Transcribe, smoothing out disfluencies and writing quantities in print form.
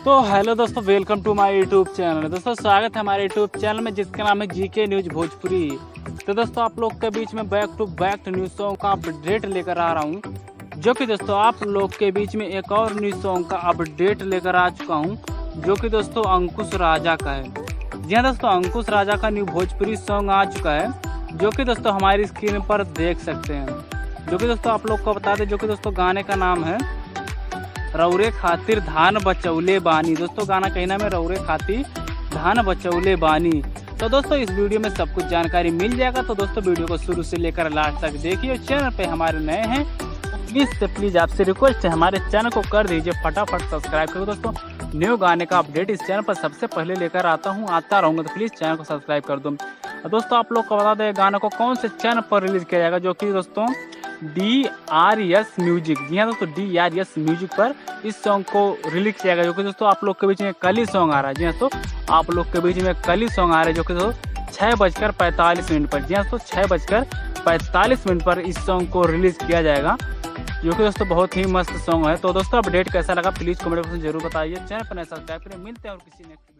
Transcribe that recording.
तो हेलो दोस्तों, welcome to my YouTube channel. दोस्तों स्वागत है हमारे यूट्यूब चैनल में जिसका नाम है जीके न्यूज भोजपुरी। तो दोस्तों आप लोग के बीच में back to back news song का अपडेट लेकर आ रहा हूँ, जो कि दोस्तों आप लोग के बीच में एक और न्यूज सॉन्ग का अपडेट लेकर आ चुका हूँ, जो कि दोस्तों अंकुश राजा का है। जी हाँ दोस्तों, अंकुश राजा का न्यू भोजपुरी सॉन्ग आ चुका है, जो कि दोस्तों हमारी स्क्रीन पर देख सकते हैं। जो कि दोस्तों आप लोग को बता दें, जो कि दोस्तों गाने का नाम है रौरे खातिर धान बचौले बानी। दोस्तों गाना कहना में रौरे खातिर धान बचौले बानी। तो दोस्तों इस वीडियो में सब कुछ जानकारी मिल जाएगा। तो दोस्तों वीडियो को शुरू से लेकर लास्ट तक देखिए। चैनल पे हमारे नए हैं तो प्लीज आपसे रिक्वेस्ट है, हमारे चैनल को कर दीजिए फटाफट सब्सक्राइब करो। दोस्तों न्यू गाने का अपडेट इस चैनल पर सबसे पहले लेकर आता रहूँगा, तो प्लीज चैनल को सब्सक्राइब कर दो। दोस्तों आप लोग को बता दें गाना को कौन से चैनल पर रिलीज किया जाएगा, जो कि दोस्तों DRS म्यूजिक। जी हाँ दोस्तों, DRS म्यूजिक पर इस सॉन्ग को रिलीज किया गया, जो कि दोस्तों आप लोग के बीच में कल ही सॉन्ग आ रहा है। जी हाँ दोस्तों, आप लोग के बीच में कल ही सॉन्ग आ रहा है, जो कि दोस्तों 6:45 पर। जी हाँ दोस्तों 6:45 पर इस सॉन्ग को रिलीज किया जाएगा, जो कि दोस्तों बहुत ही मस्त सॉन्ग है। तो दोस्तों अपडेट कैसा लगा प्लीज कमेंट बॉक्स में जरूर बताइए। चैनल पर नए सब्सक्राइब करें। मिलते हैं और किसी नेक्स्ट